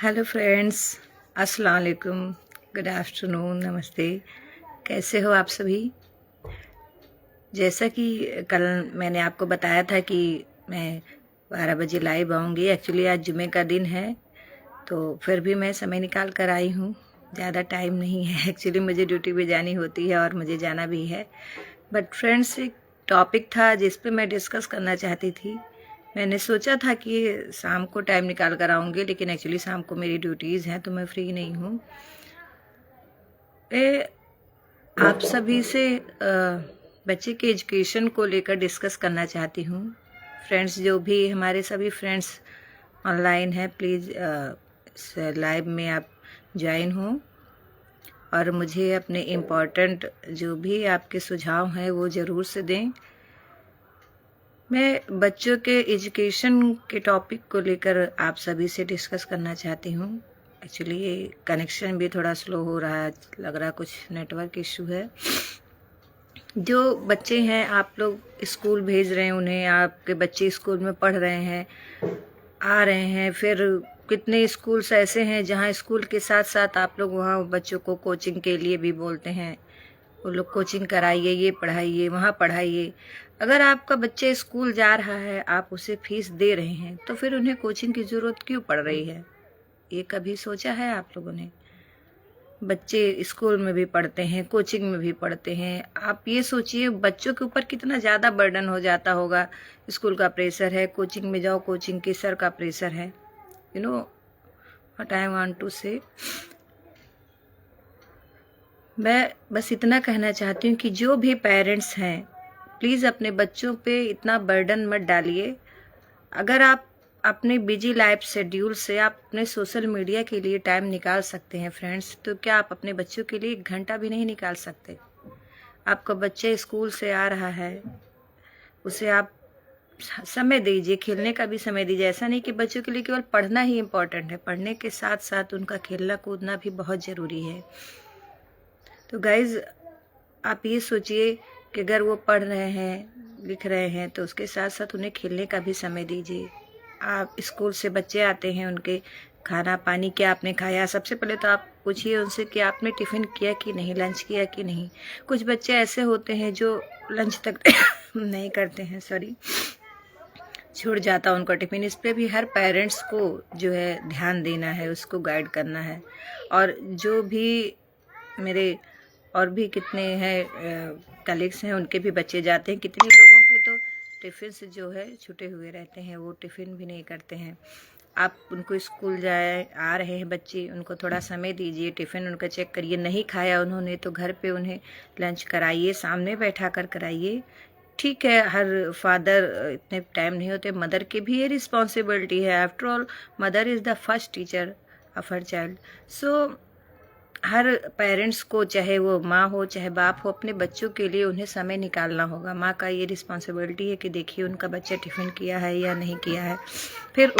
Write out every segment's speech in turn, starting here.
Hello friends, अस्सलाम वालेकुम, good afternoon, नमस्ते। कैसे हो आप सभी? जैसा कि कल मैंने आपको बताया था कि मैं 12 बजे लाइव आऊँगी। एक्चुअली आज जुमे का दिन है, तो फिर भी मैं समय निकाल कर आई हूँ। ज़्यादा टाइम नहीं है, एक्चुअली मुझे ड्यूटी पे जानी होती है और मुझे जाना भी है। बट फ्रेंड्स, एक टॉपिक था जिस पे मैं डिस्कस करना चाहती थी। मैंने सोचा था कि शाम को टाइम निकाल कर आऊँगी, लेकिन एक्चुअली शाम को मेरी ड्यूटीज़ हैं तो मैं फ्री नहीं हूँ। आप सभी से बच्चे के एजुकेशन को लेकर डिस्कस करना चाहती हूँ। फ्रेंड्स, जो भी हमारे सभी फ्रेंड्स ऑनलाइन हैं, प्लीज़ इस लाइव में आप ज्वाइन हो और मुझे अपने इम्पोर्टेंट जो भी आपके सुझाव हैं वो ज़रूर से दें। मैं बच्चों के एजुकेशन के टॉपिक को लेकर आप सभी से डिस्कस करना चाहती हूँ। एक्चुअली ये कनेक्शन भी थोड़ा स्लो हो रहा है, लग रहा है कुछ नेटवर्क इशू है। जो बच्चे हैं, आप लोग स्कूल भेज रहे हैं उन्हें, आपके बच्चे स्कूल में पढ़ रहे हैं, आ रहे हैं, फिर कितने स्कूल्स ऐसे हैं जहाँ स्कूल के साथ साथ आप लोग वहाँ बच्चों को कोचिंग के लिए भी बोलते हैं। वो लोग कोचिंग कराइए, ये पढ़ाइए, वहाँ पढ़ाइए। अगर आपका बच्चा स्कूल जा रहा है, आप उसे फीस दे रहे हैं, तो फिर उन्हें कोचिंग की ज़रूरत क्यों पड़ रही है? ये कभी सोचा है आप लोगों ने? बच्चे स्कूल में भी पढ़ते हैं, कोचिंग में भी पढ़ते हैं। आप ये सोचिए बच्चों के ऊपर कितना ज़्यादा बर्डन हो जाता होगा। स्कूल का प्रेशर है, कोचिंग में जाओ, कोचिंग के सर का प्रेशर है। You know what I want to say. मैं बस इतना कहना चाहती हूँ कि जो भी पेरेंट्स हैं, प्लीज़ अपने बच्चों पे इतना बर्डन मत डालिए। अगर आप अपने बिजी लाइफ शेड्यूल से आप अपने सोशल मीडिया के लिए टाइम निकाल सकते हैं फ्रेंड्स, तो क्या आप अपने बच्चों के लिए 1 घंटा भी नहीं निकाल सकते? आपका बच्चा स्कूल से आ रहा है, उसे आप समय दीजिए, खेलने का भी समय दीजिए। ऐसा नहीं कि बच्चों के लिए केवल पढ़ना ही इम्पोर्टेंट है, पढ़ने के साथ साथ उनका खेलना कूदना भी बहुत ज़रूरी है। तो गाइज़, आप ये सोचिए कि अगर वो पढ़ रहे हैं, लिख रहे हैं, तो उसके साथ साथ उन्हें खेलने का भी समय दीजिए। आप स्कूल से बच्चे आते हैं, उनके खाना पानी क्या आपने खाया? सबसे पहले तो आप पूछिए उनसे कि आपने टिफ़िन किया कि नहीं, लंच किया कि नहीं। कुछ बच्चे ऐसे होते हैं जो लंच तक नहीं करते हैं, सॉरी, छूट जाता उनका टिफ़िन। इस पे भी हर पेरेंट्स को जो है ध्यान देना है, उसको गाइड करना है। और जो भी मेरे और भी कितने हैं कलीग्स हैं, उनके भी बच्चे जाते हैं। कितने लोगों के तो टिफ़िन से जो है छूटे हुए रहते हैं, वो टिफ़िन भी नहीं करते हैं। आप उनको स्कूल जाए आ रहे हैं बच्चे, उनको थोड़ा समय दीजिए, टिफ़िन उनका चेक करिए। नहीं खाया उन्होंने तो घर पे उन्हें लंच कराइए, सामने बैठा कर कराइए। ठीक है, हर फादर इतने टाइम नहीं होते, मदर की भी ये रिस्पॉन्सिबिलिटी है। After all mother is the first teacher of her child. So her parents को, चाहे वो माँ हो चाहे बाप हो, अपने बच्चों के लिए उन्हें समय निकालना होगा। माँ का ये रिस्पॉन्सिबिलिटी है कि देखिए उनका बच्चा टिफ़िन किया है या नहीं किया है। फिर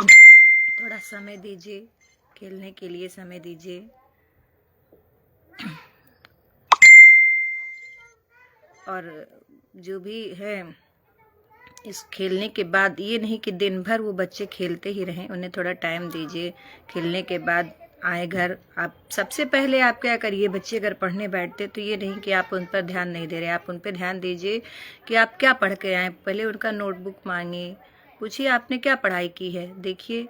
थोड़ा समय दीजिए, खेलने के लिए समय दीजिए। और जो भी है, इस खेलने के बाद ये नहीं कि दिन भर वो बच्चे खेलते ही रहें, उन्हें थोड़ा टाइम दीजिए। खेलने के बाद आए घर, आप सबसे पहले आप क्या करिए, बच्चे अगर पढ़ने बैठते तो ये नहीं कि आप उन पर ध्यान नहीं दे रहे, आप उन पर ध्यान दीजिए कि आप क्या पढ़ के आए। पहले उनका नोटबुक मांगिए, पूछिए आपने क्या पढ़ाई की है। देखिए,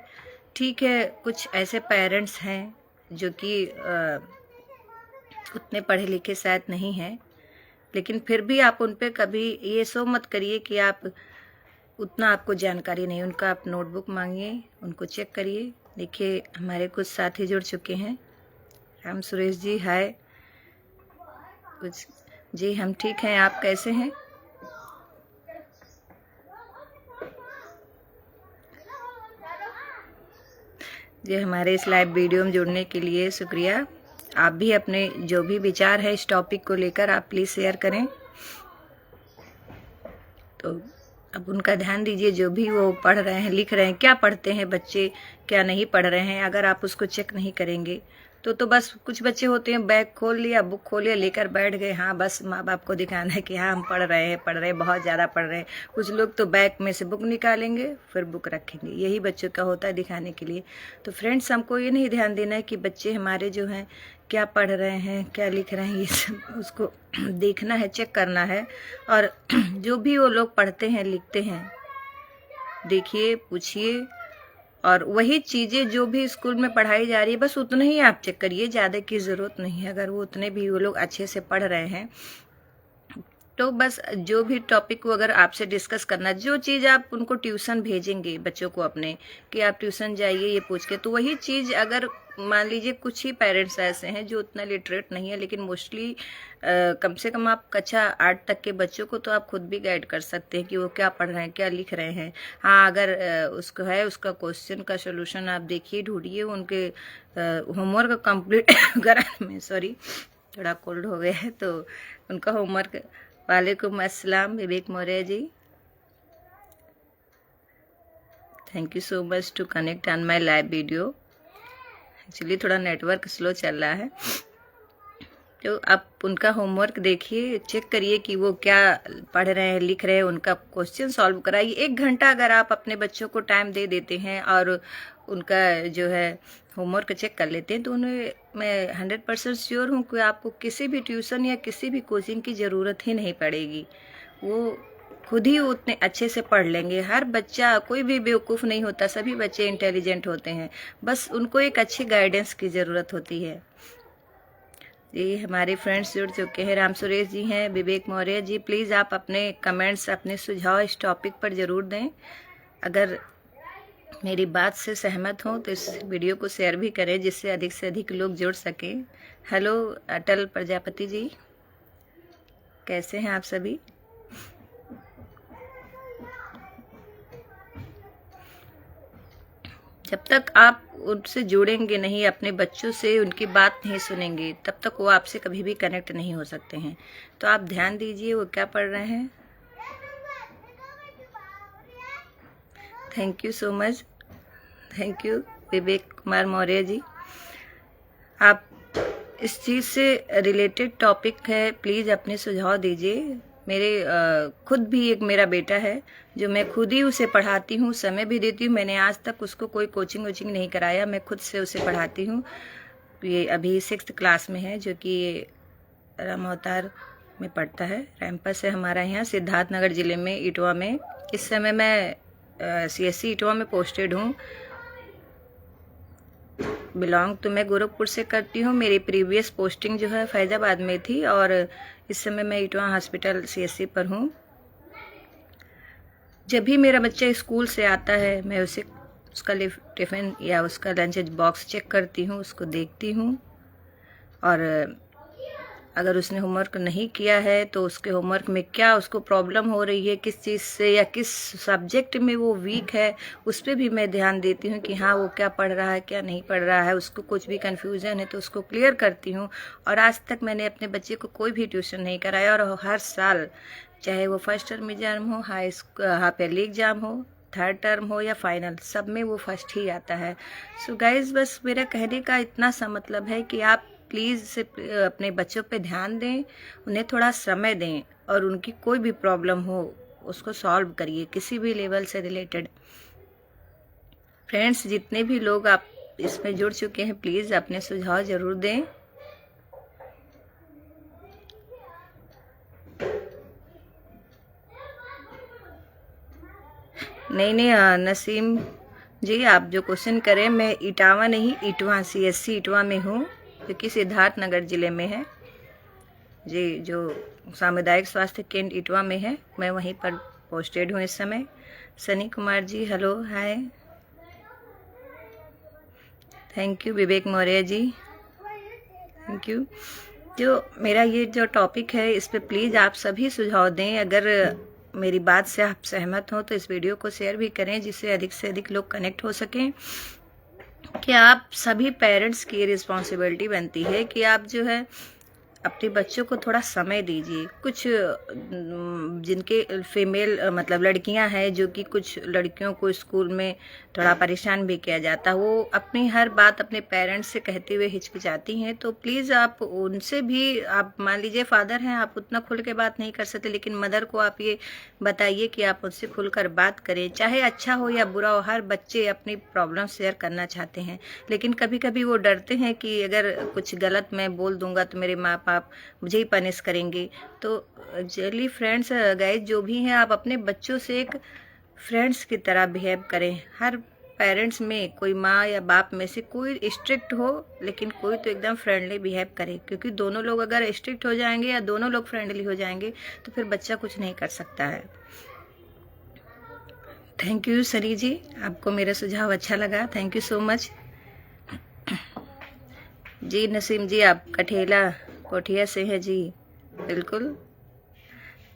ठीक है, कुछ ऐसे पेरेंट्स हैं जो कि उतने पढ़े लिखे शायद नहीं हैं, लेकिन फिर भी आप उन पर कभी ये सो मत करिए कि आप उतना आपको जानकारी नहीं। उनका आप नोटबुक मांगिए, उनको चेक करिए। देखिए, हमारे कुछ साथी जुड़ चुके हैं। राम सुरेश जी, हाय। कुछ जी, हम ठीक हैं, आप कैसे हैं? जी, हमारे इस लाइव वीडियो में जुड़ने के लिए शुक्रिया। आप भी अपने जो भी विचार है इस टॉपिक को लेकर आप प्लीज़ शेयर करें। तो अब उनका ध्यान दीजिए, जो भी वो पढ़ रहे हैं, लिख रहे हैं, क्या पढ़ते हैं बच्चे, क्या नहीं पढ़ रहे हैं। अगर आप उसको चेक नहीं करेंगे तो बस कुछ बच्चे होते हैं बैग खोल लिया, बुक खोल लिया, लेकर बैठ गए, हाँ बस माँ बाप को दिखाना है कि हाँ हम पढ़ रहे हैं, बहुत ज़्यादा पढ़ रहे हैं। कुछ लोग तो बैग में से बुक निकालेंगे फिर बुक रखेंगे, यही बच्चों का होता है दिखाने के लिए। तो फ्रेंड्स, हमको ये नहीं ध्यान देना है कि बच्चे हमारे जो हैं क्या पढ़ रहे हैं, क्या लिख रहे हैं, ये सब उसको देखना है, चेक करना है। और जो भी वो लोग पढ़ते हैं लिखते हैं, देखिए, पूछिए, और वही चीज़ें जो भी स्कूल में पढ़ाई जा रही है बस उतना ही आप चेक करिए, ज़्यादा की ज़रूरत नहीं है। अगर वो उतने भी वो लोग अच्छे से पढ़ रहे हैं तो बस जो भी टॉपिक वो अगर आपसे डिस्कस करना, जो चीज़ आप उनको ट्यूशन भेजेंगे बच्चों को अपने कि आप ट्यूशन जाइए ये पूछ के, तो वही चीज़ अगर मान लीजिए कुछ ही पेरेंट्स ऐसे हैं जो उतना लिटरेट नहीं है, लेकिन मोस्टली कम से कम आप कक्षा 8 तक के बच्चों को तो आप खुद भी गाइड कर सकते हैं कि वो क्या पढ़ रहे हैं, क्या लिख रहे हैं। हाँ, अगर उसको है उसका क्वेश्चन का सोल्यूशन आप देखिए, ढूंढिए, उनके होमवर्क कंप्लीट कराने में, सॉरी थोड़ा कोल्ड हो गया है, तो उनका होमवर्क। वालेकुम अस्सलाम Vivek Maurya ji, thank you so much to connect on my live video. Actually थोड़ा नेटवर्क स्लो चल रहा है, तो आप उनका होमवर्क देखिए, चेक करिए कि वो क्या पढ़ रहे हैं, लिख रहे हैं, उनका क्वेश्चन सॉल्व कराइए। 1 घंटा अगर आप अपने बच्चों को टाइम दे देते हैं और उनका जो है होमवर्क चेक कर लेते हैं, तो उन्हें मैं 100% श्योर हूँ कि आपको किसी भी ट्यूशन या किसी भी कोचिंग की ज़रूरत ही नहीं पड़ेगी। वो खुद ही उतने अच्छे से पढ़ लेंगे। हर बच्चा, कोई भी बेवकूफ़ नहीं होता, सभी बच्चे इंटेलिजेंट होते हैं, बस उनको एक अच्छी गाइडेंस की ज़रूरत होती है। जी, हमारे फ्रेंड्स जुड़ चुके हैं, राम सुरेश जी हैं, विवेक मौर्य जी। प्लीज़ आप अपने कमेंट्स, अपने सुझाव इस टॉपिक पर ज़रूर दें। अगर मेरी बात से सहमत हो तो इस वीडियो को शेयर भी करें, जिससे अधिक से अधिक लोग जुड़ सकें। हेलो अटल प्रजापति जी, कैसे हैं आप सभी? जब तक आप उनसे जुड़ेंगे नहीं, अपने बच्चों से उनकी बात नहीं सुनेंगे, तब तक वो आपसे कभी भी कनेक्ट नहीं हो सकते हैं। तो आप ध्यान दीजिए वो क्या पढ़ रहे हैं। Thank you so much, thank you Vivek Kumar Maurya ji. आप इस चीज़ से रिलेटेड टॉपिक है, प्लीज़ अपने सुझाव दीजिए। मेरे खुद भी एक मेरा बेटा है जो मैं खुद ही उसे पढ़ाती हूँ, समय भी देती हूँ। मैंने आज तक उसको कोई कोचिंग वोचिंग नहीं कराया, मैं खुद से उसे पढ़ाती हूँ। ये अभी 6th क्लास में है, जो कि राम अवतार में पढ़ता है। कैंपस है हमारा यहाँ सिद्धार्थ नगर ज़िले में, इटवा में। इस समय मैं CSC इटवा में पोस्टेड हूँ। बिलोंग तो मैं गोरखपुर से करती हूँ। मेरी प्रीवियस पोस्टिंग जो है फैज़ाबाद में थी, और इस समय मैं इटवा हॉस्पिटल CSC पर हूँ। जब भी मेरा बच्चा स्कूल से आता है, मैं उसे उसका टिफ़िन या उसका लंच बॉक्स चेक करती हूँ, उसको देखती हूँ, और अगर उसने होमवर्क नहीं किया है तो उसके होमवर्क में क्या उसको प्रॉब्लम हो रही है, किस चीज़ से या किस सब्जेक्ट में वो वीक है, उस पर भी मैं ध्यान देती हूँ कि हाँ वो क्या पढ़ रहा है, क्या नहीं पढ़ रहा है। उसको कुछ भी कन्फ्यूज़न है तो उसको क्लियर करती हूँ। और आज तक मैंने अपने बच्चे को कोई भी ट्यूशन नहीं कराया, और हर साल, चाहे वो फर्स्ट टर्म एग्जाम हो, हाफ ईयरली एग्जाम हो, 3rd टर्म हो या फाइनल, सब में वो फर्स्ट ही आता है। सो गाइज़, बस मेरा कहने का इतना सा मतलब है कि आप प्लीज़ से अपने बच्चों पे ध्यान दें, उन्हें थोड़ा समय दें, और उनकी कोई भी प्रॉब्लम हो उसको सॉल्व करिए, किसी भी लेवल से रिलेटेड। फ्रेंड्स, जितने भी लोग आप इसमें जुड़ चुके हैं, प्लीज़ अपने सुझाव ज़रूर दें। नहीं, नसीम जी, आप जो क्वेश्चन करें, मैं इटावा नहीं, इटवा CSC इटवा में हूँ, जो कि सिद्धार्थ नगर ज़िले में है जी, जो सामुदायिक स्वास्थ्य केंद्र इटवा में है। मैं वहीं पर पोस्टेड हूँ इस समय। Sunny Kumar ji, hello, hi, thank you. Vivek Maurya ji, thank you. जो मेरा ये जो टॉपिक है, इस पे प्लीज़ आप सभी सुझाव दें। अगर मेरी बात से आप सहमत हो तो इस वीडियो को शेयर भी करें, जिससे अधिक से अधिक लोग कनेक्ट हो सकें। कि आप सभी पेरेंट्स की रिस्पॉन्सिबिलिटी बनती है कि आप जो है अपने बच्चों को थोड़ा समय दीजिए। कुछ जिनके फीमेल मतलब लड़कियां हैं जो कि कुछ लड़कियों को स्कूल में थोड़ा परेशान भी किया जाता है, वो अपनी हर बात अपने पेरेंट्स से कहते हुए हिचकिचाती हैं। तो प्लीज़ आप उनसे भी, आप मान लीजिए फादर हैं, आप उतना खुल के बात नहीं कर सकते, लेकिन मदर को आप ये बताइए कि आप उनसे खुलकर बात करें। चाहे अच्छा हो या बुरा हो, हर बच्चे अपनी प्रॉब्लम शेयर करना चाहते हैं, लेकिन कभी कभी वो डरते हैं कि अगर कुछ गलत मैं बोल दूंगा तो मेरे माँ बाप मुझे ही पनिश करेंगे। तो एक्चुअली फ्रेंड्स गाइस जो भी हैं, आप अपने बच्चों से एक फ्रेंड्स की तरह बिहेव करें। हर पेरेंट्स में कोई माँ या बाप में से कोई स्ट्रिक्ट हो, लेकिन कोई तो एकदम फ्रेंडली बिहेव करे, क्योंकि दोनों लोग अगर स्ट्रिक्ट हो जाएंगे या दोनों लोग फ्रेंडली हो जाएंगे तो फिर बच्चा कुछ नहीं कर सकता है। थैंक यू सरी जी, आपको मेरा सुझाव अच्छा लगा, थैंक यू सो मच जी। नसीम जी आप कठेला कोठिया से हैं जी? बिल्कुल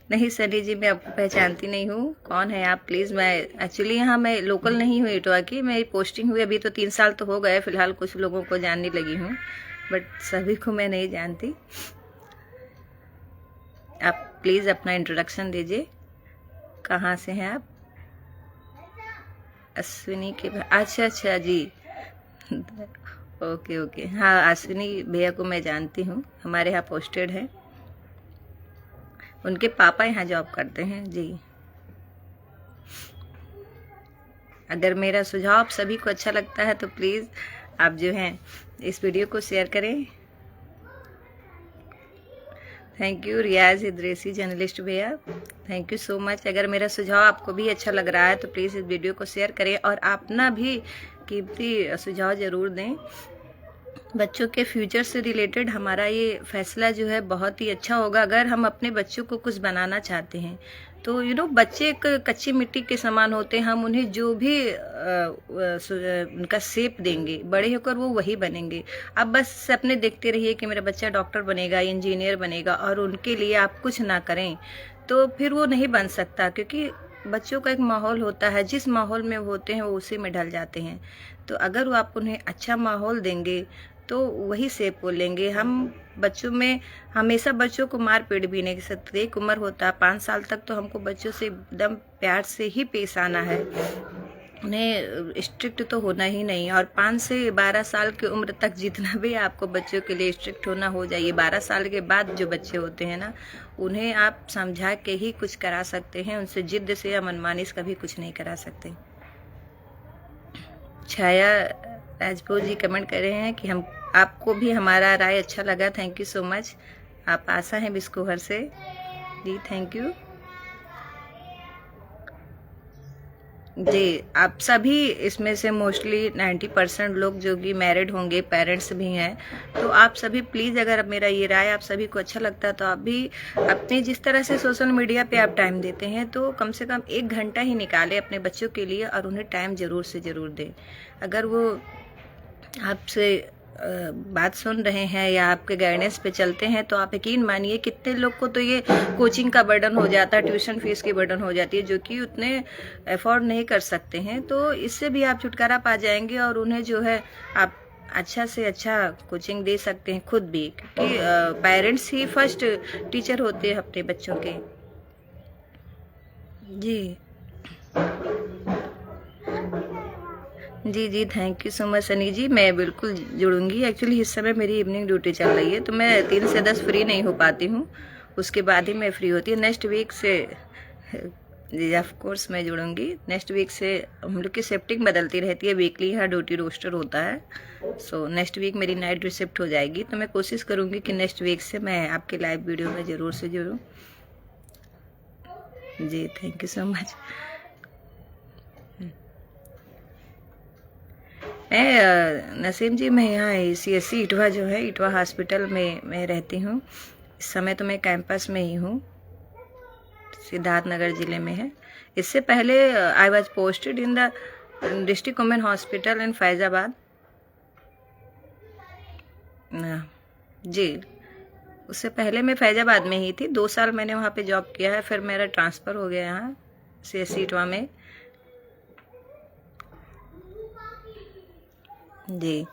नहीं सनी जी, मैं आपको पहचानती नहीं हूँ, कौन है आप प्लीज़। मैं एक्चुअली यहाँ मैं लोकल नहीं हूँ इटवा की, मेरी पोस्टिंग हुई अभी तो 3 साल तो हो गए, फिलहाल कुछ लोगों को जानने लगी हूँ, बट सभी को मैं नहीं जानती। आप प्लीज़ अपना इंट्रोडक्शन दीजिए, कहाँ से हैं आप? अश्विनी के अच्छा जी ओके ओके, हाँ अश्विनी भैया को मैं जानती हूँ, हमारे यहाँ पोस्टेड है, उनके पापा यहाँ जॉब करते हैं जी। अगर मेरा सुझाव आप सभी को अच्छा लगता है तो प्लीज़ आप जो हैं इस वीडियो को शेयर करें। थैंक यू रियाज इद्रेसी जर्नलिस्ट भैया, थैंक यू सो मच। अगर मेरा सुझाव आपको भी अच्छा लग रहा है तो प्लीज़ इस वीडियो को शेयर करें और अपना भी कीमती सुझाव ज़रूर दें। बच्चों के फ्यूचर से रिलेटेड हमारा ये फैसला जो है बहुत ही अच्छा होगा। अगर हम अपने बच्चों को कुछ बनाना चाहते हैं तो बच्चे एक कच्ची मिट्टी के समान होते हैं, हम उन्हें जो भी उनका शेप देंगे बड़े होकर वो वही बनेंगे। आप बस सपने देखते रहिए कि मेरा बच्चा डॉक्टर बनेगा, इंजीनियर बनेगा, और उनके लिए आप कुछ ना करें तो फिर वो नहीं बन सकता, क्योंकि बच्चों का एक माहौल होता है, जिस माहौल में वो होते हैं वो उसी में ढल जाते हैं। तो अगर आप उन्हें अच्छा माहौल देंगे तो वही शेप वो लेंगे। हम बच्चों में हमेशा बच्चों को मार पीट भी नहीं कर सकते। एक उम्र होता है 5 साल तक तो हमको बच्चों से एकदम प्यार से ही पेश आना है, उन्हें स्ट्रिक्ट तो होना ही नहीं। और 5 से 12 साल की उम्र तक जितना भी आपको बच्चों के लिए स्ट्रिक्ट होना हो जाइए। 12 साल के बाद जो बच्चे होते हैं ना, उन्हें आप समझा के ही कुछ करा सकते हैं, उनसे जिद से या मनमानी से कभी कुछ नहीं करा सकते। छाया राजपूत जी कमेंट कर रहे हैं कि हम आपको भी हमारा राय अच्छा लगा, थैंक यू सो मच। आप आशा हैं बिस्कोहर से जी, थैंक यू जी। आप सभी इसमें से मोस्टली 90% लोग जो कि मैरिड होंगे, पेरेंट्स भी हैं, तो आप सभी प्लीज़, अगर मेरा ये राय आप सभी को अच्छा लगता है तो आप भी अपने जिस तरह से सोशल मीडिया पे आप टाइम देते हैं तो कम से कम 1 घंटा ही निकालें अपने बच्चों के लिए और उन्हें टाइम ज़रूर से ज़रूर दें। अगर वो आपसे बात सुन रहे हैं या आपके गाइडेंस पे चलते हैं तो आप यकीन मानिए कितने लोग को तो ये कोचिंग का बर्डन हो जाता है, ट्यूशन फीस की बर्डन हो जाती है, जो कि उतने अफोर्ड नहीं कर सकते हैं। तो इससे भी आप छुटकारा पा जाएंगे और उन्हें जो है आप अच्छा से अच्छा कोचिंग दे सकते हैं खुद भी, क्योंकि पेरेंट्स ही फर्स्ट टीचर होते हैं अपने बच्चों के जी जी। Thank you so much Sunny ji, मैं बिल्कुल जुड़ूंगी। एक्चुअली इस समय मेरी इवनिंग ड्यूटी चल रही है तो मैं 3 से 10 फ्री नहीं हो पाती हूँ, उसके बाद ही मैं फ्री होती हूँ। नेक्स्ट वीक से जी ऑफ कोर्स मैं जुड़ूंगी। नेक्स्ट वीक से हम लोग की शिफ्टिंग बदलती रहती है, वीकली यहाँ ड्यूटी रोस्टर होता है। सो नेक्स्ट वीक मेरी नाइट शिफ्ट हो जाएगी, तो मैं कोशिश करूँगी कि नेक्स्ट वीक से मैं आपके लाइव वीडियो में ज़रूर से जुड़ूँ जी। Thank you so much. मैं नसीम जी, मैं यहाँ CSC इटवा जो है, इटवा हॉस्पिटल में मैं रहती हूँ। इस समय तो मैं कैंपस में ही हूँ, सिद्धार्थनगर ज़िले में है। इससे पहले I was posted in the district women hospital in Faizabad जी। उससे पहले मैं फैज़ाबाद में ही थी, 2 साल मैंने वहाँ पे जॉब किया है, फिर मेरा ट्रांसफ़र हो गया यहाँ CSC इटवा में जी।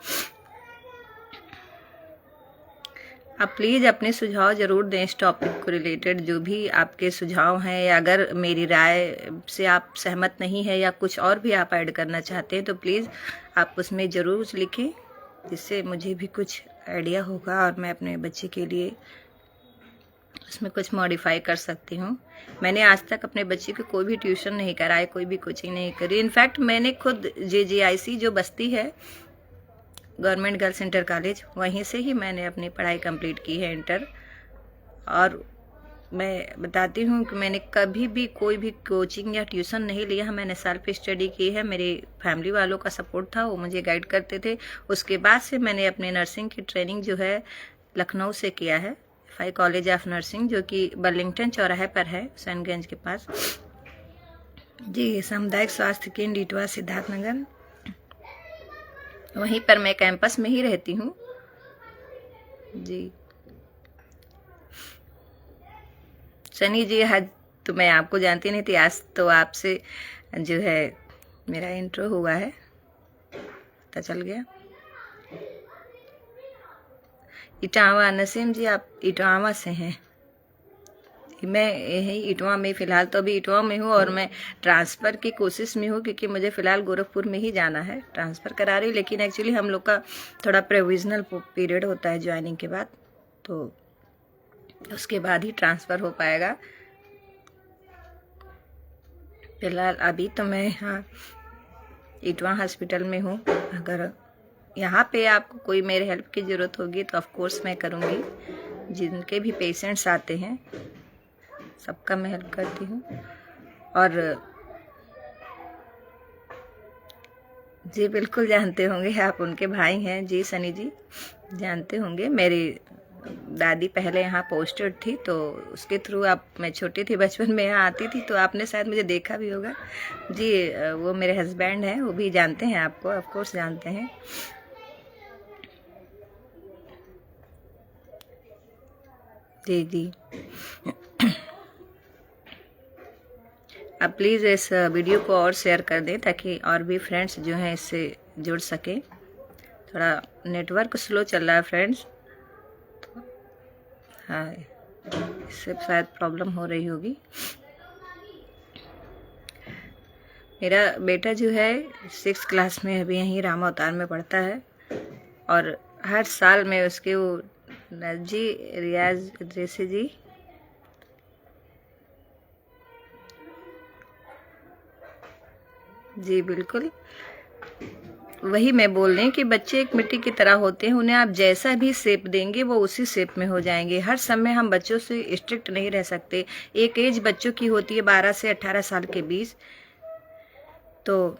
आप प्लीज़ अपने सुझाव ज़रूर दें इस टॉपिक को रिलेटेड, जो भी आपके सुझाव हैं, या अगर मेरी राय से आप सहमत नहीं है या कुछ और भी आप ऐड करना चाहते हैं तो प्लीज़ आप उसमें ज़रूर लिखें, जिससे मुझे भी कुछ आइडिया होगा और मैं अपने बच्चे के लिए उसमें कुछ मॉडिफाई कर सकती हूँ। मैंने आज तक अपने बच्चे को कोई भी ट्यूशन नहीं कराया, कोई भी कोचिंग नहीं करी। इनफैक्ट मैंने खुद JGIC जो बस्ती है, गवर्नमेंट गर्ल्स इंटर कॉलेज, वहीं से ही मैंने अपनी पढ़ाई कंप्लीट की है इंटर। और मैं बताती हूँ कि मैंने कभी भी कोई भी कोचिंग या ट्यूशन नहीं लिया, मैंने सेल्फ स्टडी की है। मेरे फैमिली वालों का सपोर्ट था, वो मुझे गाइड करते थे। उसके बाद से मैंने अपने नर्सिंग की ट्रेनिंग जो है लखनऊ से किया है, FI कॉलेज ऑफ नर्सिंग, जो कि बर्लिंगटन चौराहे पर है, हुसैनगंज के पास जी, सामुदायिक स्वास्थ्य केंद्र इटवा सिद्धार्थनगर। वहीं पर मैं कैंपस में ही रहती हूँ जी। सनी जी, आज तो मैं आपको जानती नहीं थी, आज तो आपसे जो है मेरा इंट्रो हुआ है, पता चल गया। इटावा, नसीम जी आप इटावा से हैं? मैं यही इटवा में, फ़िलहाल तो अभी इटवा में हूँ और मैं ट्रांसफ़र की कोशिश में हूँ, क्योंकि मुझे फ़िलहाल गोरखपुर में ही जाना है। ट्रांसफ़र करा रही हूँ, लेकिन एक्चुअली हम लोग का थोड़ा प्रोविज़नल पीरियड होता है ज्वाइनिंग के बाद, तो उसके बाद ही ट्रांसफ़र हो पाएगा। फ़िलहाल अभी तो मैं यहाँ इटवा हॉस्पिटल में हूँ। अगर यहाँ पे आपको कोई मेरे हेल्प की ज़रूरत होगी तो ऑफ कोर्स मैं करूँगी। जिनके भी पेशेंट्स आते हैं सबका मैं हेल्प करती हूँ। और जी बिल्कुल जानते होंगे, आप उनके भाई हैं जी, सनी जी जानते होंगे। मेरी दादी पहले यहाँ पोस्टेड थी, तो उसके थ्रू आप, मैं छोटी थी बचपन में यहाँ आती थी, तो आपने शायद मुझे देखा भी होगा जी। वो मेरे हस्बैंड हैं, वो भी जानते हैं आपको, ऑफ कोर्स जानते हैं जी जी। आप प्लीज़ इस वीडियो को और शेयर कर दें, ताकि और भी फ्रेंड्स जो हैं इससे जुड़ सकें। थोड़ा नेटवर्क स्लो चल रहा है फ्रेंड्स, हाँ, इससे शायद प्रॉब्लम हो रही होगी। मेरा बेटा जो है 6th क्लास में अभी यहीं रामा अवतार में पढ़ता है, और हर साल मैं उसके वो जी, रियाज जैसे जी जी बिल्कुल वही मैं बोल रही हूँ कि बच्चे एक मिट्टी की तरह होते हैं, उन्हें आप जैसा भी शेप देंगे वो उसी शेप में हो जाएंगे। हर समय हम बच्चों से स्ट्रिक्ट नहीं रह सकते। एक एज बच्चों की होती है 12 से 18 साल के बीच, तो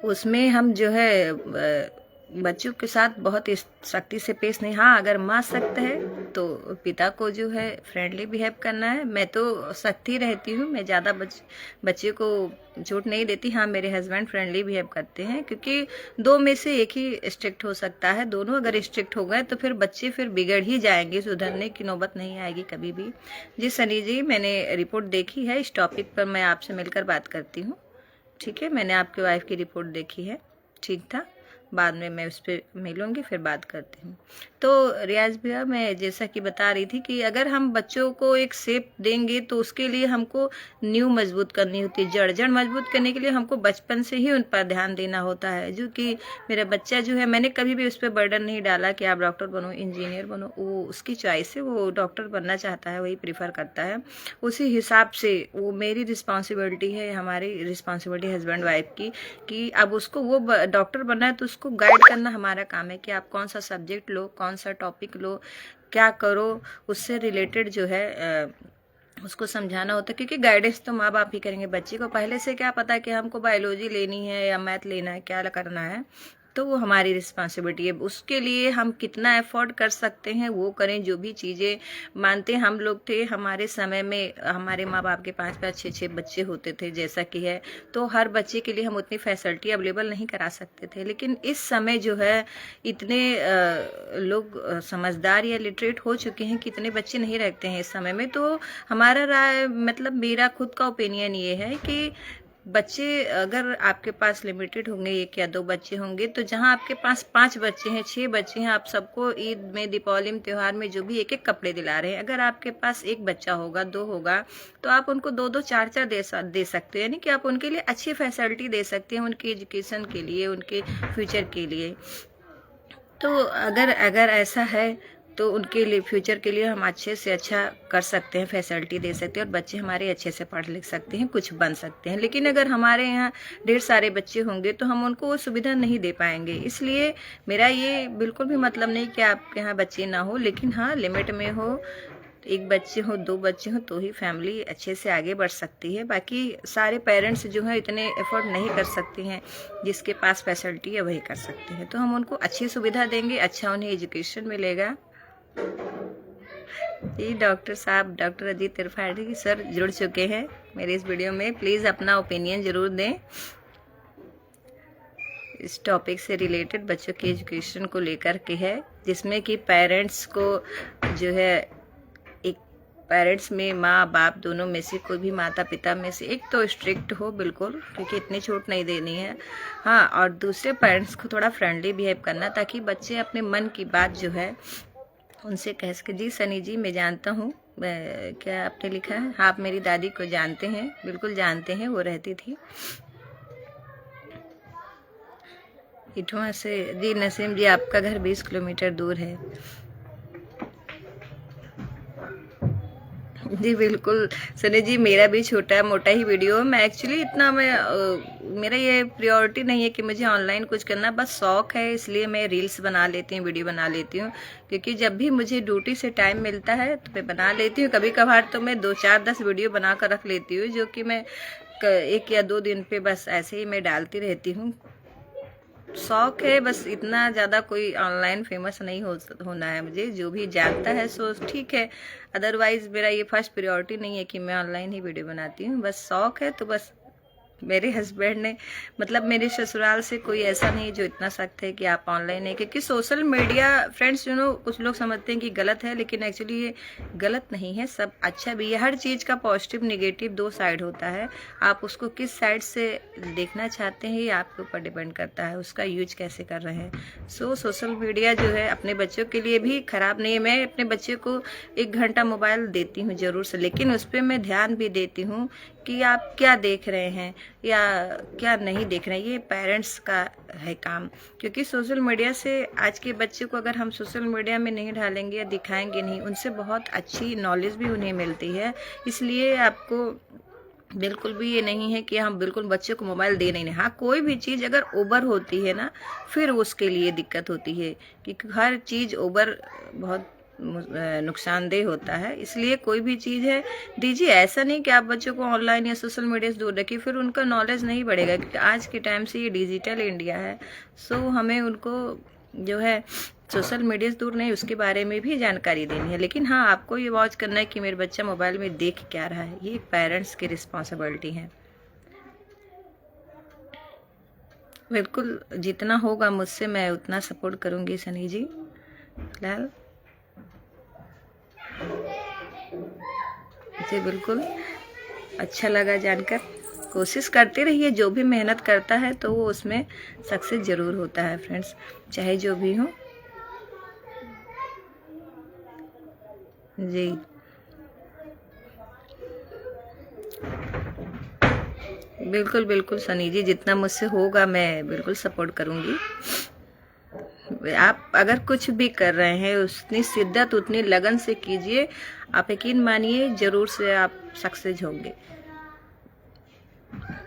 उसमें हम जो है बच्चों के साथ बहुत सख्ती से पेश नहीं। हाँ, अगर माँ सख्त है तो पिता को जो है फ्रेंडली बिहेव करना है। मैं तो सख्त ही रहती हूँ, मैं ज़्यादा बच्चे को छूट नहीं देती। हाँ, मेरे हस्बैंड फ्रेंडली बिहेव करते हैं, क्योंकि दो में से एक ही स्ट्रिक्ट हो सकता है। दोनों अगर स्ट्रिक्ट हो गए तो फिर बच्चे फिर बिगड़ ही जाएंगे, सुधरने की नौबत नहीं आएगी कभी भी। जी सनी जी, मैंने रिपोर्ट देखी है, इस टॉपिक पर मैं आपसे मिलकर बात करती हूँ, ठीक है? मैंने आपके वाइफ की रिपोर्ट देखी है, ठीक था। बाद में मैं उस पर मिलूँगी, फिर बात करती हूँ। तो रियाज भैया, मैं जैसा कि बता रही थी कि अगर हम बच्चों को एक शेप देंगे तो उसके लिए हमको नींव मजबूत करनी होती है। जड़ मजबूत करने के लिए हमको बचपन से ही उन पर ध्यान देना होता है। जो कि मेरा बच्चा जो है, मैंने कभी भी उस पर बर्डन नहीं डाला कि आप डॉक्टर बनो, इंजीनियर बनो। वो उसकी चॉइस है, वो डॉक्टर बनना चाहता है, वही प्रीफर करता है। उसी हिसाब से वो मेरी रिस्पॉन्सिबिलिटी है, हमारी रिस्पॉन्सिबिलिटी हस्बैंड वाइफ की, कि अब उसको वो डॉक्टर बनना है तो उसको गाइड करना हमारा काम है कि आप कौन सा सब्जेक्ट लो, कौन सा टॉपिक लो, क्या करो, उससे रिलेटेड जो है उसको समझाना होता है। क्योंकि गाइडेंस तो माँ बाप ही करेंगे। बच्चे को पहले से क्या पता कि हमको बायोलॉजी लेनी है या मैथ लेना है, क्या करना है, तो वो हमारी रिस्पॉन्सिबिलिटी है। उसके लिए हम कितना एफर्ट कर सकते हैं वो करें। जो भी चीज़ें मानते हम लोग थे, हमारे समय में हमारे माँ बाप के 5-5 6-6 बच्चे होते थे जैसा कि है, तो हर बच्चे के लिए हम उतनी फैसिलिटी अवेलेबल नहीं करा सकते थे। लेकिन इस समय जो है इतने लोग समझदार या लिटरेट हो चुके हैं कि इतने बच्चे नहीं रखते हैं इस समय में। तो हमारा राय, मतलब मेरा खुद का ओपिनियन ये है कि बच्चे अगर आपके पास लिमिटेड होंगे, 1 या 2 बच्चे होंगे, तो जहाँ आपके पास 5 बच्चे हैं, 6 बच्चे हैं, आप सबको ईद में, दीपावली में, त्योहार में जो भी एक-एक कपड़े दिला रहे हैं। अगर आपके पास 1 बच्चा होगा, 2 होगा, तो आप उनको 2-2, 4-4 दे सकते हैं, यानी कि आप उनके लिए अच्छी फैसिलिटी दे सकते हैं, उनकी एजुकेशन के लिए, उनके फ्यूचर के लिए। तो अगर ऐसा है तो उनके लिए, फ्यूचर के लिए हम अच्छे से अच्छा कर सकते हैं, फैसिलिटी दे सकते हैं और बच्चे हमारे अच्छे से पढ़ लिख सकते हैं, कुछ बन सकते हैं। लेकिन अगर हमारे यहाँ ढेर सारे बच्चे होंगे तो हम उनको वो सुविधा नहीं दे पाएंगे। इसलिए मेरा ये बिल्कुल भी मतलब नहीं कि आपके यहाँ बच्चे ना हो, लेकिन हाँ लिमिट में हो, 1 बच्चे हो, 2 बच्चे हो, तो ही फैमिली अच्छे से आगे बढ़ सकती है। बाकी सारे पेरेंट्स जो है इतने एफर्ट नहीं कर सकते हैं, जिसके पास फैसिलिटी है वही कर सकते हैं। तो हम उनको अच्छी सुविधा देंगे, अच्छा उन्हें एजुकेशन मिलेगा। जी डॉक्टर साहब, डॉक्टर अजीत त्रिपाठी सर जुड़ चुके हैं मेरे इस वीडियो में। प्लीज़ अपना ओपिनियन ज़रूर दें इस टॉपिक से रिलेटेड, बच्चों की एजुकेशन को लेकर के है, जिसमें कि पेरेंट्स को जो है, एक पेरेंट्स में माँ बाप दोनों में से कोई भी, माता पिता में से एक तो स्ट्रिक्ट हो बिल्कुल, क्योंकि इतनी छूट नहीं देनी है। हाँ, और दूसरे पेरेंट्स को थोड़ा फ्रेंडली बिहेव करना, ताकि बच्चे अपने मन की बात जो है उनसे कह सके। जी सनी जी, मैं जानता हूँ, क्या आपने लिखा है? हाँ, आप मेरी दादी को जानते हैं, बिल्कुल जानते हैं, वो रहती थी इटवा से। जी नसीम जी, आपका घर 20 किलोमीटर दूर है। जी बिल्कुल सनी जी, मेरा भी छोटा मोटा ही वीडियो है। मैं एक्चुअली इतना मेरा ये प्रायोरिटी नहीं है कि मुझे ऑनलाइन कुछ करना, बस शौक है, इसलिए मैं रील्स बना लेती हूँ, वीडियो बना लेती हूँ, क्योंकि जब भी मुझे ड्यूटी से टाइम मिलता है तो मैं बना लेती हूँ। कभी कभार तो मैं 2, 4, 10 वीडियो बना कर रख लेती हूँ, जो कि मैं 1 या 2 दिन पे बस ऐसे ही मैं डालती रहती हूँ। शौक है बस, इतना ज़्यादा कोई ऑनलाइन फेमस नहीं होना है मुझे। जो भी जानता है सो ठीक है, अदरवाइज मेरा ये फर्स्ट प्रायोरिटी नहीं है कि मैं ऑनलाइन ही वीडियो बनाती हूँ। बस शौक है, तो बस मेरे हस्बैंड ने, मतलब मेरे ससुराल से कोई ऐसा नहीं जो इतना सख्त है कि आप ऑनलाइन है। क्योंकि सोशल मीडिया फ्रेंड्स कुछ लोग समझते हैं कि गलत है, लेकिन एक्चुअली ये गलत नहीं है, सब अच्छा भी है। हर चीज़ का पॉजिटिव निगेटिव 2 साइड होता है। आप उसको किस साइड से देखना चाहते हैं ये आपके ऊपर डिपेंड करता है, उसका यूज कैसे कर रहे हैं। सोशल मीडिया जो है अपने बच्चों के लिए भी खराब नहीं है। मैं अपने बच्चे को 1 घंटा मोबाइल देती हूँ ज़रूर से, लेकिन उस पर मैं ध्यान भी देती हूँ कि आप क्या देख रहे हैं या क्या नहीं देख रहे हैं। ये पेरेंट्स का है काम, क्योंकि सोशल मीडिया से आज के बच्चे को अगर हम सोशल मीडिया में नहीं डालेंगे या दिखाएंगे नहीं, उनसे बहुत अच्छी नॉलेज भी उन्हें मिलती है। इसलिए आपको बिल्कुल भी ये नहीं है कि हम बिल्कुल बच्चे को मोबाइल दे नहीं। हाँ, कोई भी चीज़ अगर ओवर होती है ना, फिर उसके लिए दिक्कत होती है, क्योंकि हर चीज़ ओवर बहुत नुकसानदेह होता है। इसलिए कोई भी चीज़ है दीजिए, ऐसा नहीं कि आप बच्चों को ऑनलाइन या सोशल मीडिया से दूर रखिए, फिर उनका नॉलेज नहीं बढ़ेगा। क्योंकि आज के टाइम से ये डिजिटल इंडिया है, सो हमें उनको जो है सोशल मीडिया से दूर नहीं, उसके बारे में भी जानकारी देनी है। लेकिन हाँ, आपको ये वॉच करना है कि मेरे बच्चा मोबाइल में देख क्या रहा है, ये पेरेंट्स की रिस्पॉन्सिबिलिटी है। बिल्कुल, जितना होगा मुझसे मैं उतना सपोर्ट करूँगी सनी जी। फिलहाल जी बिल्कुल अच्छा लगा जानकर। कोशिश करते रहिए, जो भी मेहनत करता है तो वो उसमें सक्सेस ज़रूर होता है फ्रेंड्स, चाहे जो भी हो। जी बिल्कुल बिल्कुल सनी जी, जितना मुझसे होगा मैं बिल्कुल सपोर्ट करूँगी। आप अगर कुछ भी कर रहे हैं उतनी शिद्दत, उतनी लगन से कीजिए, आप यकीन मानिए ज़रूर से आप सक्सेस होंगे।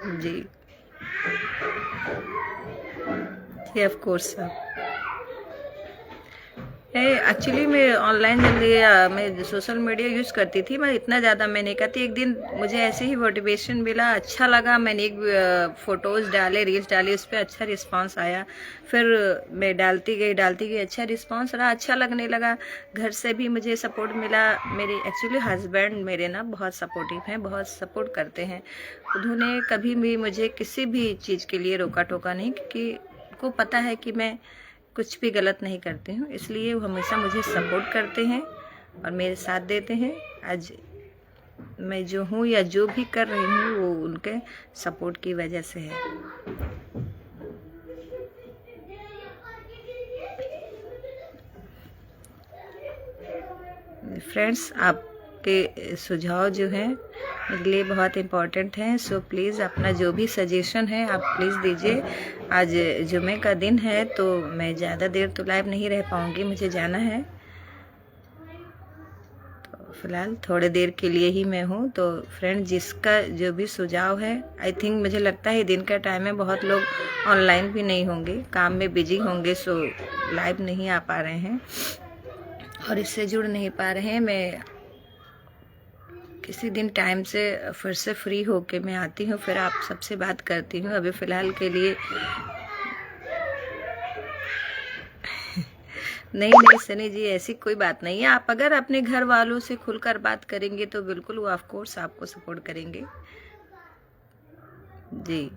जी जी ऑफ कोर्स सर। एक्चुअली मैं ऑनलाइन जब मैं सोशल मीडिया यूज़ करती थी, मैं इतना ज़्यादा मैं नहीं करती। एक दिन मुझे ऐसे ही मोटिवेशन मिला, अच्छा लगा, मैंने एक फ़ोटोज़ डाले, रील्स डाली, उस पर अच्छा रिस्पांस आया। फिर मैं डालती गई, अच्छा रिस्पांस रहा, अच्छा लगने लगा। घर से भी मुझे सपोर्ट मिला। मेरे एक्चुअली हस्बैंड मेरे ना बहुत सपोर्टिव हैं, बहुत सपोर्ट करते हैं। उन्होंने कभी भी मुझे किसी भी चीज़ के लिए रोका टोका नहीं, क्योंकि उनको पता है कि मैं कुछ भी गलत नहीं करती हूँ। इसलिए वो हमेशा मुझे सपोर्ट करते हैं और मेरे साथ देते हैं। आज मैं जो हूँ या जो भी कर रही हूँ वो उनके सपोर्ट की वजह से है। फ्रेंड्स, आपके सुझाव जो हैं मेरे लिए बहुत इम्पोर्टेंट हैं, सो प्लीज़ अपना जो भी सजेशन है आप प्लीज़ दीजिए। आज जुमे का दिन है तो मैं ज़्यादा देर तो लाइव नहीं रह पाऊँगी, मुझे जाना है। तो फ़िलहाल थोड़ी देर के लिए ही मैं हूँ। तो फ्रेंड, जिसका जो भी सुझाव है, आई थिंक मुझे लगता है दिन का टाइम है, बहुत लोग ऑनलाइन भी नहीं होंगे, काम में बिजी होंगे, सो लाइव नहीं आ पा रहे हैं और इससे जुड़ नहीं पा रहे हैं। मैं किसी दिन टाइम से फिर से फ्री होके मैं आती हूँ, फिर आप सबसे बात करती हूँ। अभी फ़िलहाल के लिए नहीं सनी जी, ऐसी कोई बात नहीं है। आप अगर अपने घर वालों से खुलकर बात करेंगे तो बिल्कुल वो ऑफ कोर्स आपको सपोर्ट करेंगे जी।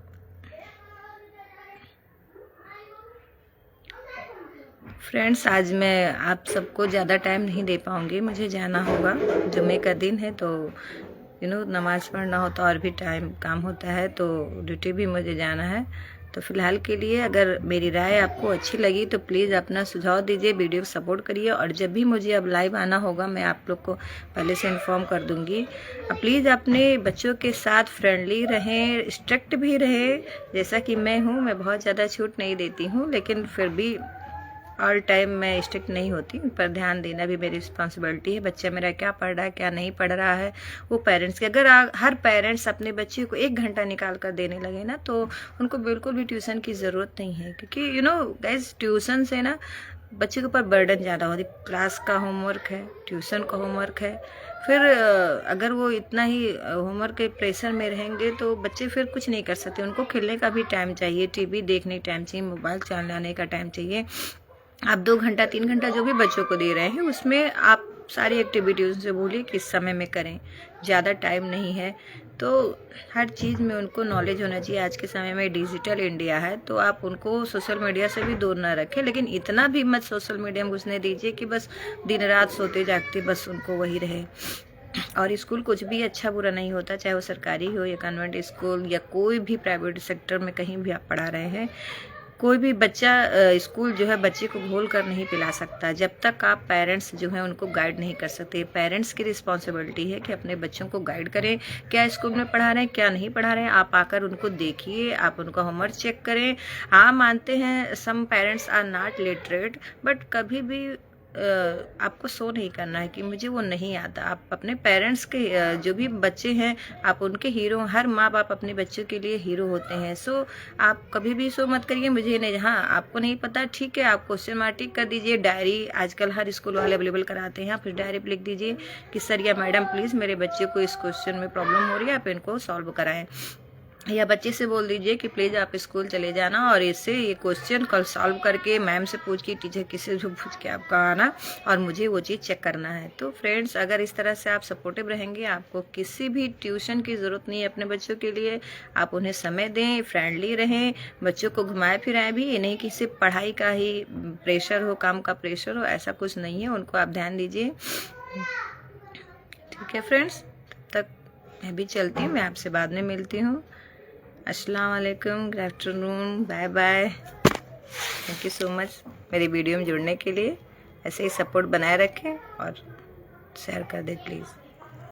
फ्रेंड्स, आज मैं आप सबको ज़्यादा टाइम नहीं दे पाऊँगी, मुझे जाना होगा। जुमे का दिन है तो नमाज़ पढ़ना होता है और भी टाइम काम होता है, तो ड्यूटी भी मुझे जाना है। तो फ़िलहाल के लिए अगर मेरी राय आपको अच्छी लगी तो प्लीज़ अपना सुझाव दीजिए, वीडियो को सपोर्ट करिए और जब भी मुझे अब लाइव आना होगा मैं आप लोग को पहले से इन्फॉर्म कर दूँगी। प्लीज़ अपने बच्चों के साथ फ्रेंडली रहें, स्ट्रिक्ट भी रहें। जैसा कि मैं हूँ, मैं बहुत ज़्यादा छूट नहीं देती हूँ, लेकिन फिर भी ऑल टाइम मैं स्ट्रिक्ट नहीं होती। उन पर ध्यान देना भी मेरी रिस्पॉन्सिबिलिटी है। बच्चा मेरा क्या पढ़ रहा है, क्या नहीं पढ़ रहा है, वो पेरेंट्स के। अगर हर पेरेंट्स अपने बच्चे को 1 घंटा निकाल कर देने लगे ना तो उनको बिल्कुल भी ट्यूशन की ज़रूरत नहीं है, क्योंकि गाइस, ट्यूशन से ना बच्चे के ऊपर बर्डन ज़्यादा होती। क्लास का होमवर्क है, ट्यूशन का होमवर्क है, फिर अगर वो इतना ही होमवर्क के प्रेशर में रहेंगे तो बच्चे फिर कुछ नहीं कर सकते। उनको खेलने का भी टाइम चाहिए, टीवी देखने टाइम चाहिए, मोबाइल चलाने का टाइम चाहिए। आप 2 घंटा 3 घंटा जो भी बच्चों को दे रहे हैं उसमें आप सारी एक्टिविटीज़ से बोलिए किस समय में करें, ज़्यादा टाइम नहीं है। तो हर चीज़ में उनको नॉलेज होना चाहिए। आज के समय में डिजिटल इंडिया है तो आप उनको सोशल मीडिया से भी दूर ना रखें, लेकिन इतना भी मत सोशल मीडिया में घुसने दीजिए कि बस दिन रात सोते जागते बस उनको वही रहे। और स्कूल कुछ भी अच्छा बुरा नहीं होता, चाहे वो सरकारी हो या कन्वेंट स्कूल या कोई भी प्राइवेट सेक्टर में कहीं भी आप पढ़ा रहे हैं। कोई भी बच्चा स्कूल जो है बच्चे को घोल कर नहीं पिला सकता जब तक आप पेरेंट्स जो है उनको गाइड नहीं कर सकते। पेरेंट्स की रिस्पॉन्सिबिलिटी है कि अपने बच्चों को गाइड करें, क्या स्कूल में पढ़ा रहे हैं क्या नहीं पढ़ा रहे हैं। आप आकर उनको देखिए, आप उनका होमवर्क चेक करें। हाँ, मानते हैं some parents are not literate, but कभी भी आपको शो नहीं करना है कि मुझे वो नहीं आता। आप अपने पेरेंट्स के जो भी बच्चे हैं आप उनके हीरो। हर माँ बाप अपने बच्चों के लिए हीरो होते हैं। सो आप कभी भी शो मत करिए मुझे नहीं। हाँ, आपको नहीं पता, ठीक है, आप क्वेश्चन मार्क टिक कर दीजिए। डायरी आजकल हर स्कूल वाले अवेलेबल कराते हैं, आप डायरी पर लिख दीजिए कि सर या मैडम प्लीज़ मेरे बच्चे को इस क्वेश्चन में प्रॉब्लम हो रही है, आप इनको सॉल्व कराएं। या बच्चे से बोल दीजिए कि प्लीज़ आप स्कूल चले जाना और इससे ये क्वेश्चन कल सॉल्व करके मैम से पूछ के, टीचर किसी से पूछ के आपका आना और मुझे वो चीज़ चेक करना है। तो फ्रेंड्स, अगर इस तरह से आप सपोर्टिव रहेंगे, आपको किसी भी ट्यूशन की ज़रूरत नहीं है अपने बच्चों के लिए। आप उन्हें समय दें, फ्रेंडली रहें, बच्चों को घुमाएं फिराएं भी। ये नहीं कि सिर्फ पढ़ाई का ही प्रेशर हो, काम का प्रेशर हो, ऐसा कुछ नहीं है। उनको आप ध्यान दीजिए, ठीक है फ्रेंड्स। तब तक मैं भी चलती हूँ, मैं आपसे बाद में मिलती हूँ। अस्सलाम वालेकुम, good afternoon, bye bye. Thank you so much मेरी वीडियो में जुड़ने के लिए। ऐसे ही सपोर्ट बनाए रखें और शेयर कर दें प्लीज़।